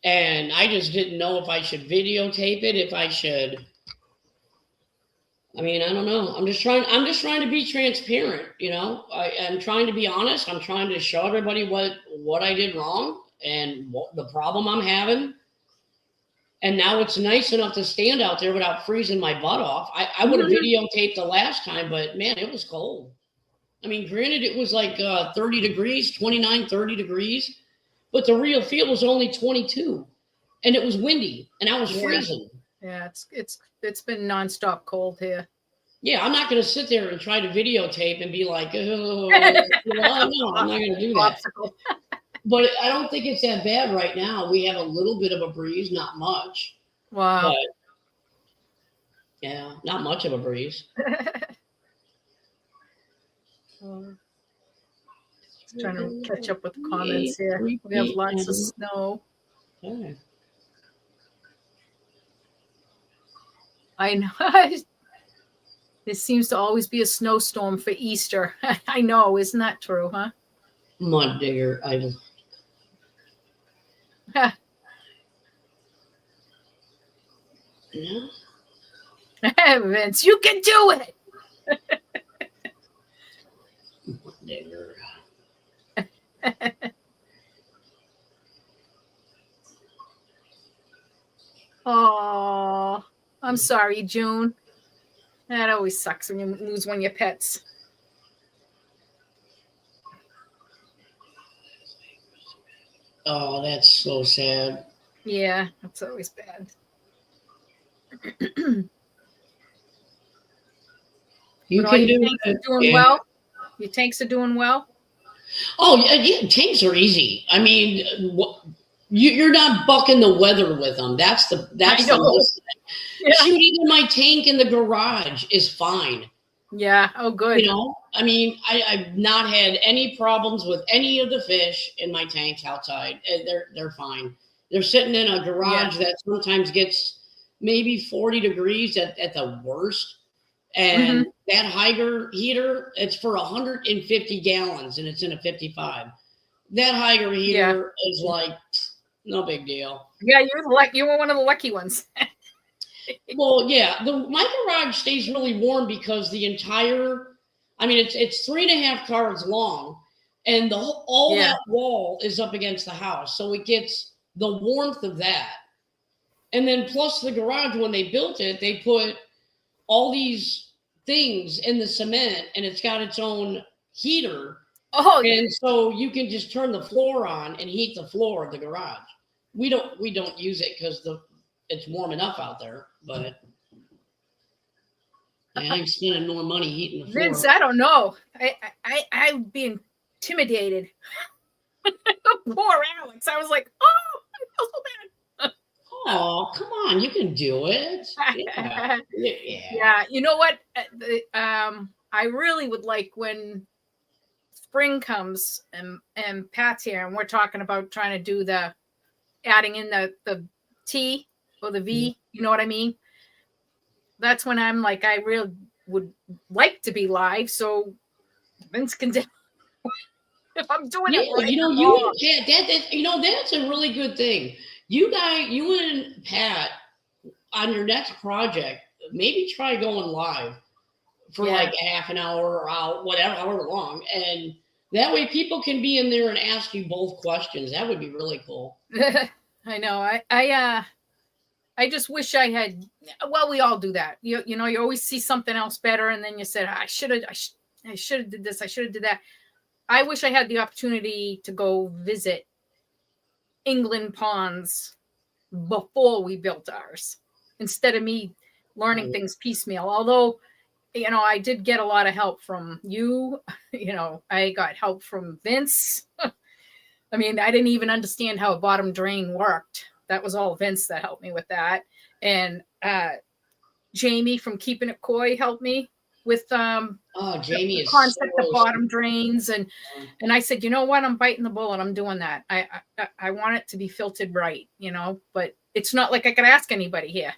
And I just didn't know if I should videotape it, if I should. I don't know. I'm just trying to be transparent, I'm trying to be honest. I'm trying to show everybody what I did wrong and what the problem I'm having. And now it's nice enough to stand out there without freezing my butt off. I would have videotaped the last time, but man, it was cold. Granted, it was like 30 degrees, 29, 30 degrees, but the real feel was only 22 and it was windy and I was freezing. Yeah, it's been nonstop cold here. Yeah, I'm not going to sit there and try to videotape and be like, oh, no, I'm not going to do that. But I don't think it's that bad right now. We have a little bit of a breeze, not much. Wow. But, yeah, not much of a breeze. Trying to catch up with the comments here. We have lots of snow. Okay. I know. There seems to always be a snowstorm for Easter. I know. Isn't that true, huh? Mud digger. Yeah. Vince, you can do it. Mud digger. Oh, I'm sorry, June. That always sucks when you lose one of your pets. Oh, that's so sad. Yeah, that's always bad. You can do it. Doing well? Your tanks are doing well? Oh, yeah, tanks are easy. You're not bucking the weather with them. That's the most thing. Yeah. Shoot, even my tank in the garage is fine. Yeah. Oh, good. I've not had any problems with any of the fish in my tanks outside. They're fine. They're sitting in a garage that sometimes gets maybe 40 degrees at the worst. And that Hygger heater, it's for 150 gallons and it's in a 55. That Hygger heater is like no big deal. Yeah, you were one of the lucky ones. Well, yeah, my garage stays really warm because the entire, it's 3.5 cars long, and all that wall is up against the house, so it gets the warmth of that. And then plus the garage, when they built it, they put all these things in the cement, and it's got its own heater. Oh, and so you can just turn the floor on and heat the floor of the garage. We don't use it because it's warm enough out there, but I'm spending more money heating the floor. Vince, I don't know. I'd be intimidated. Poor Alex. I was like, oh, I feel so bad. Oh, come on, you can do it. Yeah. You know what? I really would like when spring comes and Pat's here and we're talking about trying to do the adding in the T or the V, you know what I mean? That's when I'm like, I really would like to be live so Vince can do if I'm doing it right. That's a really good thing. You and Pat on your next project, maybe try going live for like a half an hour or however long, and that way people can be in there and ask you both questions. That would be really cool. I know. I just wish I had. Well, we all do that. You know, you always see something else better, and then you said, I should have did this. I should have did that. I wish I had the opportunity to go visit England ponds before we built ours, instead of me learning things piecemeal. Although, you know, I did get a lot of help from you. You know, I got help from Vince. I mean, I didn't even understand how a bottom drain worked. That was all Vince that helped me with that. And Jamie from Keeping It Koi helped me with Jamie the concept of bottom drains. And I said, you know what? I'm biting the bullet. I'm doing that. I want it to be filtered right, you know, but it's not like I could ask anybody here.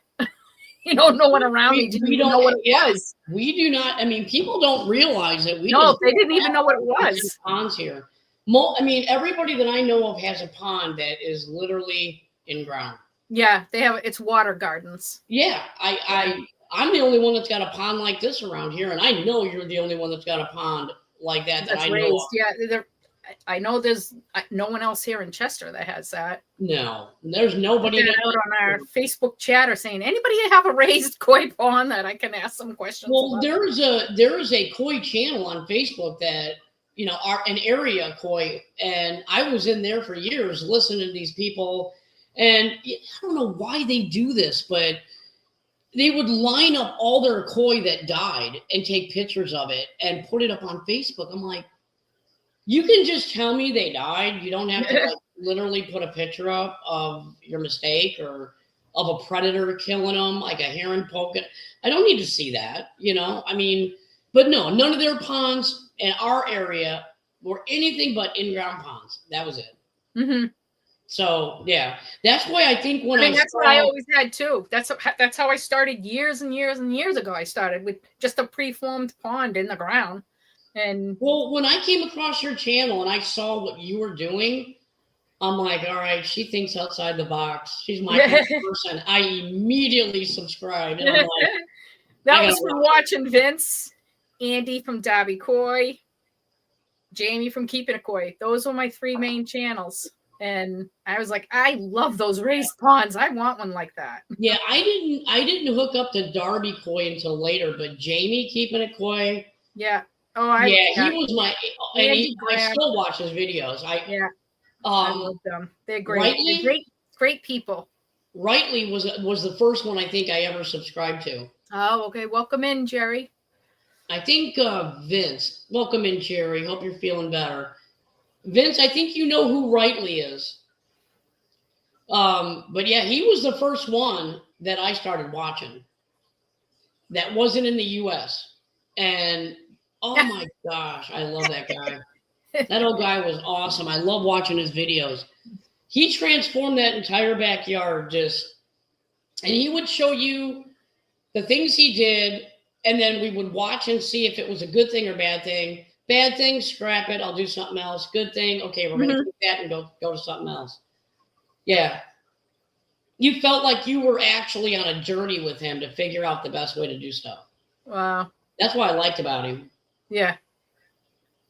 You know, no one around me didn't even know what it was. We do not. I mean, people don't realize it. They didn't even know what it was. Ponds here. I mean, everybody that I know of has a pond that is literally in ground. Yeah, they have. It's water gardens. Yeah, I'm the only one that's got a pond like this around here, and I know you're the only one that's got a pond like that I know of. Yeah, I know there's no one else here in Chester that has that. No, there's nobody out on our Facebook chat or saying, anybody have a raised koi pond that I can ask some questions about? There is a koi channel on Facebook that, you know, are an area koi, and I was in there for years listening to these people, and I don't know why they do this, but they would line up all their koi that died and take pictures of it and put it up on Facebook. I'm like, you can just tell me they died. You don't have to like literally put a picture up of your mistake or of a predator killing them, like a heron poking. I don't need to see that, you know? I mean, but no, none of their ponds in our area were anything but in-ground ponds. That was it. Mm-hmm. So yeah, that's why I think that's what I always had too. That's how I started years and years and years ago. I started with just a preformed pond in the ground. And when I came across your channel and I saw what you were doing, I'm like, all right, she thinks outside the box. She's my person. I immediately subscribed. And I'm like, that was from watching Vince, Andy from Derby Koi, Jamie from Keeping It Koi. Those were my 3 main channels. And I was like, I love those raised ponds. I want one like that. Yeah, I didn't hook up to Derby Koi until later, but Jamie Keeping It Koi. Yeah. He was my. I still watch his videos. I love them. They're great. They're great people. Rightly was the first one I think I ever subscribed to. Oh, okay. Welcome in, Jerry. I think Vince. Welcome in, Jerry. Hope you're feeling better. Vince, I think you know who Rightly is. But yeah, he was the first one that I started watching that wasn't in the US. And oh my gosh, I love that guy. That old guy was awesome. I love watching his videos. He transformed that entire backyard and he would show you the things he did, and then we would watch and see if it was a good thing or bad thing. Bad thing, scrap it. I'll do something else. Good thing, okay, we're going to keep that and go to something else. Yeah. You felt like you were actually on a journey with him to figure out the best way to do stuff. Wow. That's what I liked about him. Yeah.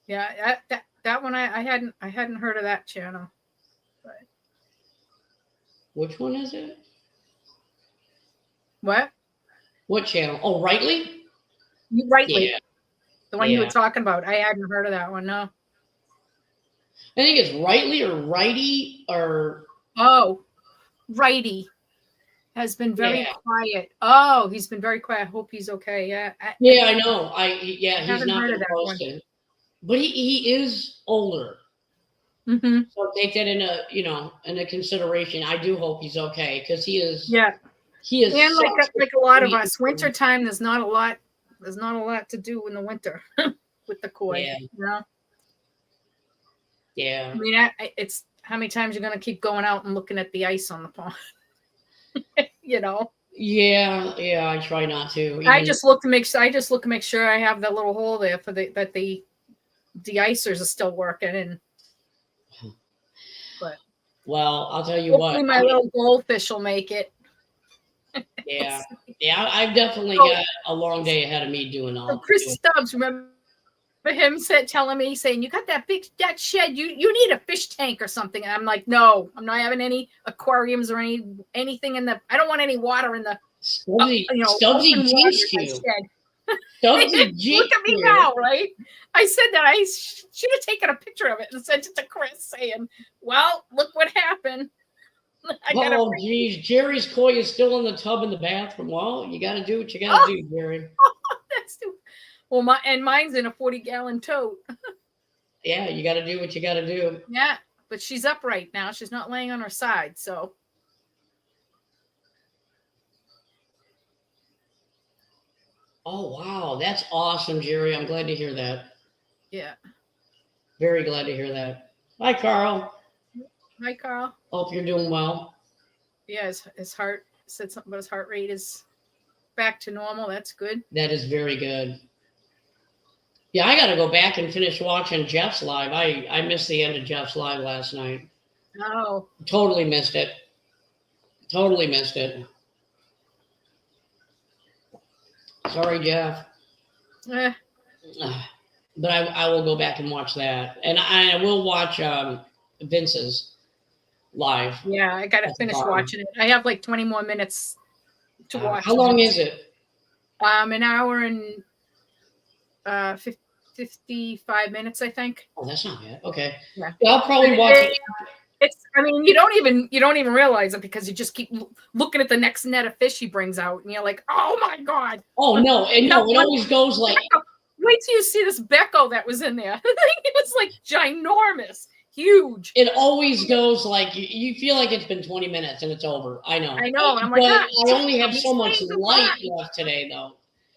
Yeah, that one I hadn't heard of that channel. But. Which one is it? What channel? Oh, Rightly? Rightly. Yeah. The one you were talking about. I hadn't heard of that one, no. I think it's Rightly or Righty or... Oh, Righty has been very quiet. Oh, he's been very quiet. I hope he's okay. Yeah. I know. He's not been posting. But he is older. Mm-hmm. So take that into consideration. I do hope he's okay because he is. Yeah. He is. And like a lot of us, wintertime, there's not a lot there's not a lot to do in the winter with the koi. Yeah. You know? Yeah. I mean, it's how many times you're going to keep going out and looking at the ice on the pond, you know? Yeah. Yeah. I try not to. I just look to make sure I have that little hole there for that the de-icers are still working. And but well, I'll tell you hopefully what. my little goldfish will make it. Yeah. Yeah. I've definitely got a long day ahead of me doing all. So Chris Stubbs, remember him telling me, saying, "You got that shed, you need a fish tank or something." And I'm like, "No, I'm not having any aquariums or anything in the, I don't want any water in the Stubbsy jinxed you. Shed." Stubbsy jinxed Look at me now, right? I said that I should have taken a picture of it and sent it to Chris, saying, "Well, look what happened." Oh, geez, Jerry's koi is still in the tub in the bathroom. Well, you got to do what you got to do, Jerry. That's too. Well, mine's in a 40-gallon tote. Yeah, you got to do what you got to do. Yeah, but she's upright now. She's not laying on her side, so. Oh, wow. That's awesome, Jerry. I'm glad to hear that. Yeah. Very glad to hear that. Hi, Carl. Hi, Carl. Hope you're doing well. Yeah, his heart said something about his heart rate is back to normal. That's good. That is very good. Yeah, I got to go back and finish watching Jeff's live. I missed the end of Jeff's live last night. Oh. Totally missed it. Totally missed it. Sorry, Jeff. Eh. But I will go back and watch that. And I will watch Vince's live. Yeah, I got to finish watching it. I have like 20 more minutes to watch. How long is it? An hour and 55 minutes, I think. Oh, that's not bad. Okay. Yeah. I'll probably watch it. I mean, you don't even realize it because you just keep looking at the next net of fish he brings out, and you're like, "Oh my god!" Oh no, and no, it always goes like. Wait till you see this Becco that was in there. It was like ginormous, huge. It always goes like you feel like it's been 20 minutes and it's over. I know. I know. I'm but like, I only have so much light left today, though.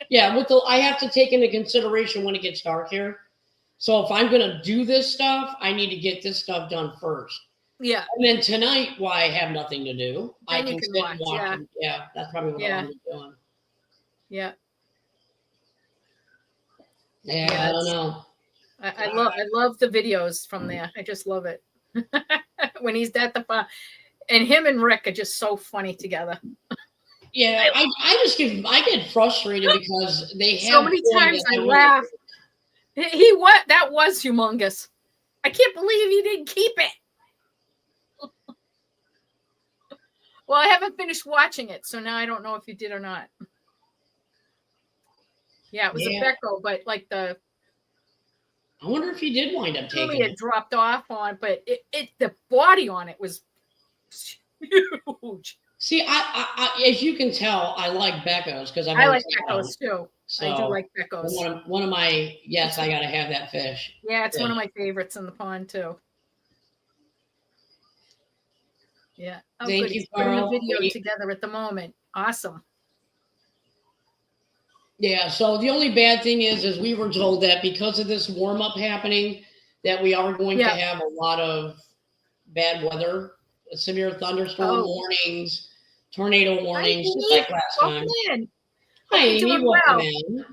Yeah, I have to take into consideration when it gets dark here. So if I'm gonna do this stuff, I need to get this stuff done first. Yeah. And then tonight, while I have nothing to do, I can sit watch, and watch. Yeah, that's probably what I'm doing. Yeah. Yeah, I don't know. I love the videos from there. I just love it. When he's at the fun, and him and Rick are just so funny together. Yeah, I get frustrated because they have so many times I laugh. That was humongous. I can't believe he didn't keep it. Well, I haven't finished watching it, so now I don't know if you did or not. Yeah, it was a Becco, but like I wonder if he did wind up taking it. It dropped off on, but the body on it was huge. See, I as you can tell, I like Beccos because I like Beccos too. So I do like Beccos. One of my I gotta have that fish. Yeah, it's one of my favorites in the pond too. Yeah. Oh, Thank good. you, He's putting Carl. a video together at the moment. Awesome. Yeah. So the only bad thing is we were told that because of this warm up happening, that we are going to have a lot of bad weather, severe thunderstorm warnings, tornado warnings, just like last time. Hi, Amy. Welcome in.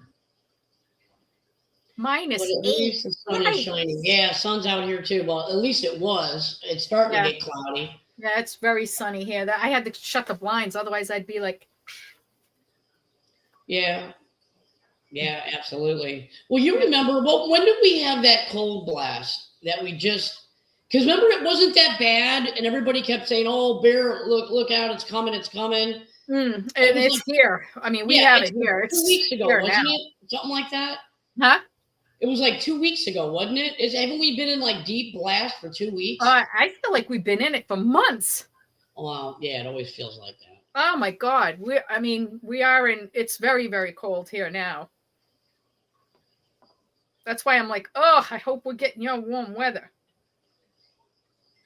-8. At least the sun is shining. Yeah, sun's out here too. Well, at least it was. It's starting to get cloudy. Yeah, it's very sunny here. I had to shut the blinds, otherwise I'd be like. Yeah. Yeah, absolutely. Well, you remember, when did we have that cold blast that we just, because remember it wasn't that bad and everybody kept saying, "Oh, bear, look out, it's coming, it's coming." And it's here. I mean, we have it here. It's 2 weeks ago, wasn't it? Something like that? Huh? It was like 2 weeks ago, wasn't it? Haven't we been in like deep blast for 2 weeks? I feel like we've been in it for months. Well, yeah, it always feels like that. Oh my God. We are in, it's very, very cold here now. That's why I'm like, oh, I hope we're getting warm weather.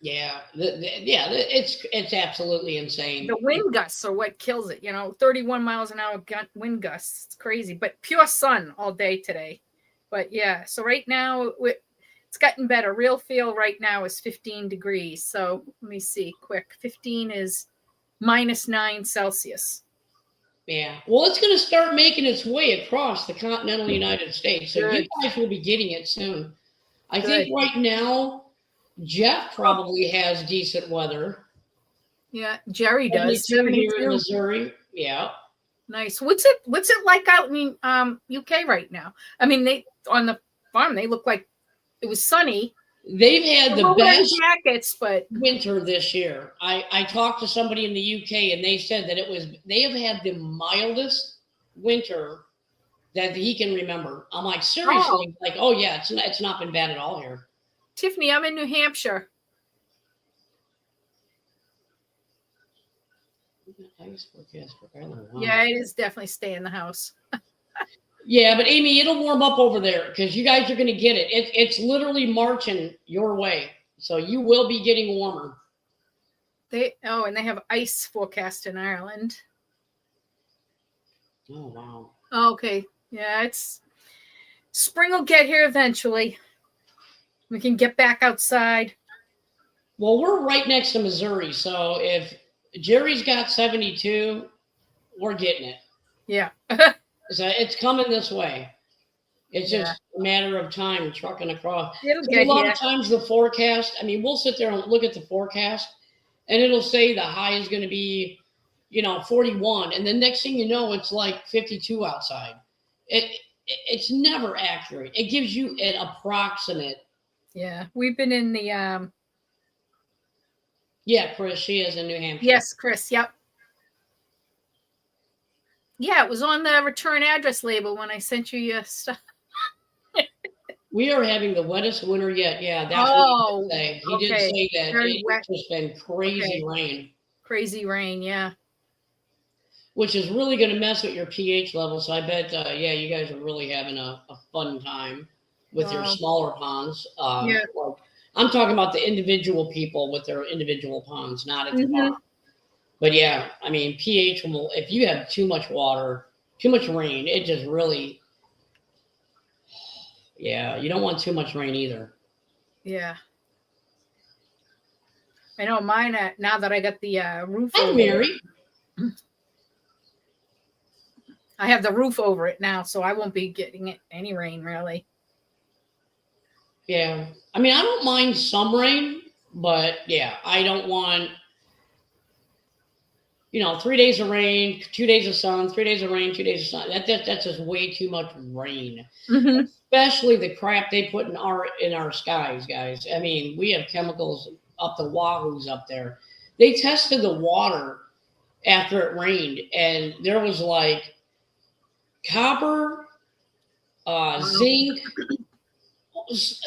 Yeah, it's absolutely insane. The wind gusts are what kills it. 31 miles an hour wind gusts. It's crazy, but pure sun all day today. But yeah, so right now it's gotten better. Real feel right now is 15 degrees. So let me see quick. 15 is -9 Celsius. Yeah. Well, it's going to start making its way across the continental United States. So Good. you guys will be getting it soon. I Good. think right now, Jeff probably has decent weather. Yeah, Jerry does. 72 here in Missouri. Yeah. Nice. What's it like out in UK right now? I mean, they on the farm they look like it was sunny. They've had the best jackets, but winter this year. I talked to somebody in the UK and they said that they have had the mildest winter that he can remember. I'm like, seriously? Like, oh yeah, it's not been bad at all here. Tiffany, I'm in New Hampshire. Yeah, it is definitely stay in the house. Yeah, but Amy, it'll warm up over there because you guys are going to get it. It's literally marching your way, so you will be getting warmer. And they have ice forecast in Ireland. Oh wow. Okay, yeah, it's spring will get here eventually. We can get back outside. Well, we're right next to Missouri, so if Jerry's got 72, we're getting it. Yeah. So it's coming this way. It's just a matter of time trucking across. A lot of times the forecast, I mean, we'll sit there and look at the forecast and it'll say the high is going to be, 41. And the next thing you know, it's like 52 outside. It's never accurate. It gives you an approximate. Yeah. We've been in the, Yeah, Chris, she is in New Hampshire. Yes, Chris. Yep. Yeah, it was on the return address label when I sent you your stuff. We are having the wettest winter yet. Yeah, that's what he did say. He did say that it's just been crazy rain. Crazy rain, yeah. Which is really going to mess with your pH level. So I bet, you guys are really having a fun time with your smaller ponds. Like, I'm talking about the individual people with their individual ponds, not at the farm. But yeah, I mean, pH will, if you have too much water, too much rain, it just really, you don't want too much rain either. Yeah. I know mine, now that I got the roof over Mary. I have the roof over it now, so I won't be getting any rain, really. Yeah. I mean, I don't mind some rain, but yeah, I don't want 3 days of rain, 2 days of sun, 3 days of rain, 2 days of sun. That's just way too much rain. Especially the crap they put in our skies, guys. I mean, we have chemicals up the wahoos up there. They tested the water after it rained, and there was like copper, zinc.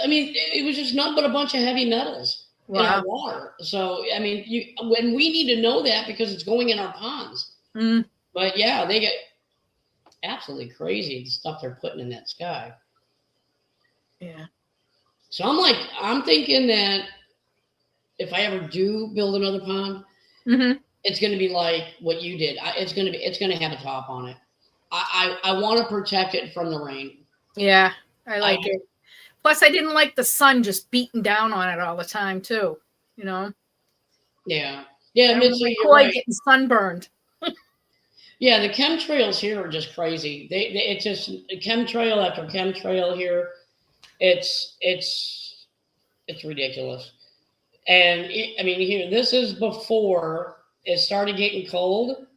I mean, it was just nothing but a bunch of heavy metals. In our water. So, I mean, when we need to know that because it's going in our ponds. But yeah, they get absolutely crazy the stuff they're putting in that sky. Yeah. So I'm thinking that if I ever do build another pond, it's going to be like what you did. It's going to have a top on it. I want to protect it from the rain. Yeah, I like it. Plus, I didn't like the sun just beating down on it all the time, too. Yeah. Yeah, Mitzi, you're right. Getting sunburned. Yeah, the chemtrails here are just crazy. It's just chemtrail after chemtrail here. It's ridiculous. And I mean, here, this is before it started getting cold.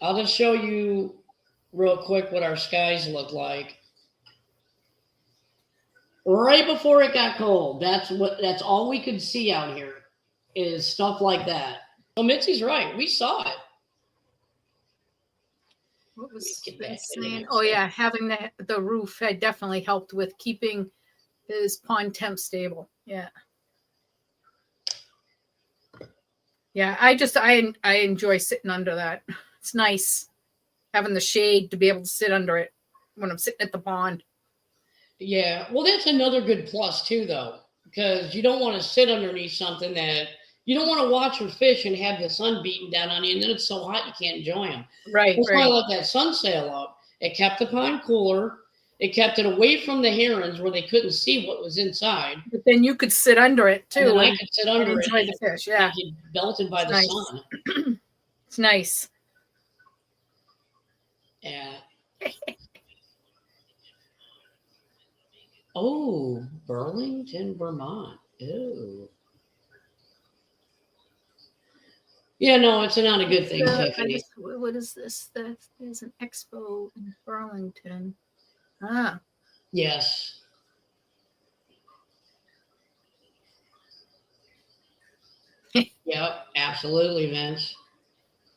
I'll just show you real quick what our skies look like. Right before it got cold, that's all we could see out here is stuff like that. So Mitzi's right. We saw it. What was saying? Oh yeah, having the roof had definitely helped with keeping his pond temp stable. Yeah. Yeah, I enjoy sitting under that. It's nice having the shade to be able to sit under it when I'm sitting at the pond. Yeah, well, that's another good plus too, though, because you don't want to sit underneath something that you don't want to watch your fish and have the sun beating down on you, and then it's so hot you can't enjoy them. Right, That's why I right. let that sun sail up. It kept the pond cooler. It kept it away from the herons where they couldn't see what was inside. But then you could sit under it too, And then I could sit and under enjoy it the fish. Yeah, and get belted by It's the nice. sun. It's nice. Yeah. Oh, Burlington, Vermont. Ew. Yeah, no, it's not a good thing, Tiffany. What is this? There's an expo in Burlington. Ah, Yes. Yep, absolutely, Vince.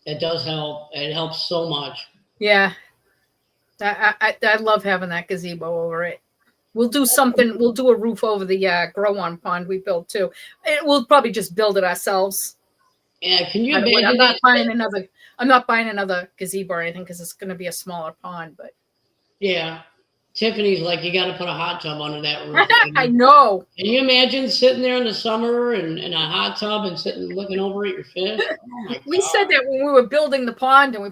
It does help. It helps so much. yeah. I love having that gazebo over it. We'll do something. We'll do a roof over the grow-on pond we built too. We'll probably just build it ourselves. Yeah, can you I'm imagine not that? buying another. I'm not buying another gazebo or anything because it's going to be a smaller pond. But Yeah. Tiffany's like, you got to put a hot tub under that roof. I know. Can you imagine sitting there in the summer and in a hot tub and sitting looking over at your fish? Oh my We God. said that when we were building the pond and we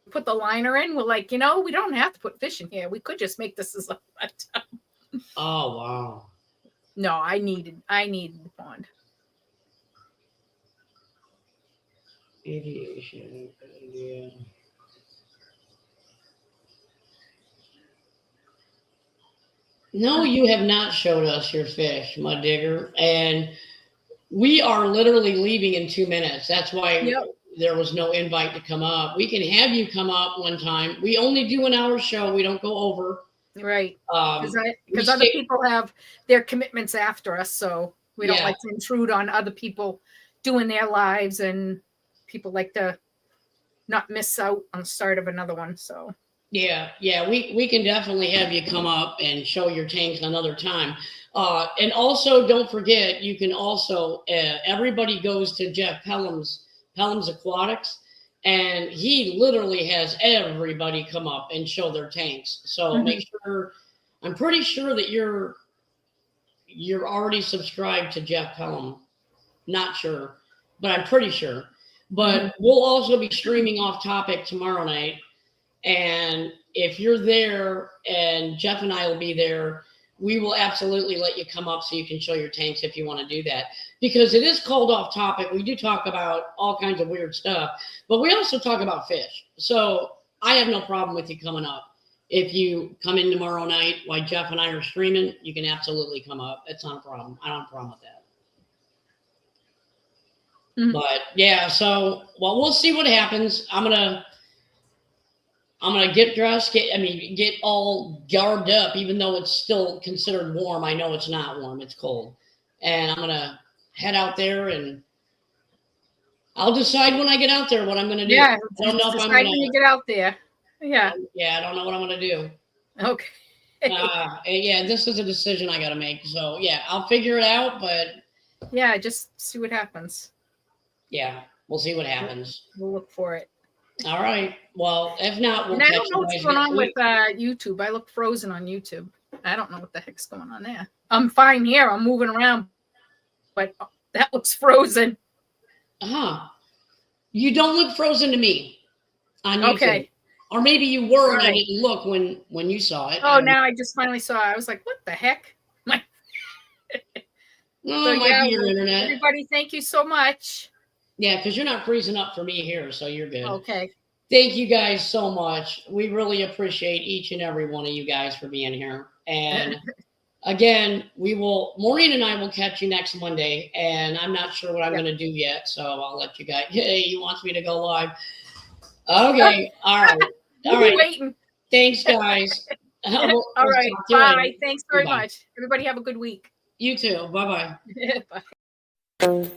put the liner in. We're like, we don't have to put fish in here. We could just make this as a hot tub. Oh wow. No, I needed the pond. Aviation. Yeah. No, you have not showed us your fish, Mud Digger. And we are literally leaving in 2 minutes. That's why Yep. there was no invite to come up. We can have you come up one time. We only do an hour show. We don't go over. Right. Because we other stay- people have their commitments after us, so we don't Yeah. like to intrude on other people doing their lives, and people like to not miss out on the start of another one. So Yeah, we can definitely have you come up and show your tanks another time. And also, don't forget, you can also, everybody goes to Jeff Pelham's Aquatics, and he literally has everybody come up and show their tanks. So make sure, I'm pretty sure that you're already subscribed to Jeff Pelham. Not sure, but I'm pretty sure. But we'll also be streaming off topic tomorrow night. And if you're there and Jeff and I will be there, we will absolutely let you come up so you can show your tanks if you want to do that. Because it is called off topic. We do talk about all kinds of weird stuff, but we also talk about fish. So I have no problem with you coming up. If you come in tomorrow night while Jeff and I are streaming, you can absolutely come up. It's not a problem. I don't have a problem with that. But yeah, so we'll see what happens. I'm gonna get dressed, get all garbed up, even though it's still considered warm. I know it's not warm, it's cold. And I'm gonna head out there, and I'll decide when I get out there what I'm gonna do. yeah, I don't know if I'm decide gonna when you get out there. Yeah. Yeah, I don't know what I'm gonna do. Okay. Yeah, this is a decision I gotta make. So yeah, I'll figure it out, but Yeah, just see what happens. yeah, we'll see what happens. We'll look for it. All right. Well, if not, we'll And I catch don't know you what's guys going next on week. with YouTube. I look frozen on YouTube. I don't know what the heck's going on there. I'm fine here. I'm moving around, but that looks frozen. You don't look frozen to me on YouTube. Okay. Or maybe you were and I Right. didn't look when you saw it. Oh, now I just finally saw it. I was like, what the heck? Oh, it might be your internet. Everybody, thank you so much. Yeah, because you're not freezing up for me here, so you're good. Okay. Thank you guys so much. We really appreciate each and every one of you guys for being here. And again, Maureen and I will catch you next Monday. And I'm not sure what I'm going to do yet, so I'll let you guys. Hey, he wants me to go live. Okay. All right. We'll be waiting. Thanks, guys. All right. Bye. Thanks very Bye. much. Everybody have a good week. You too. Bye-bye. Bye.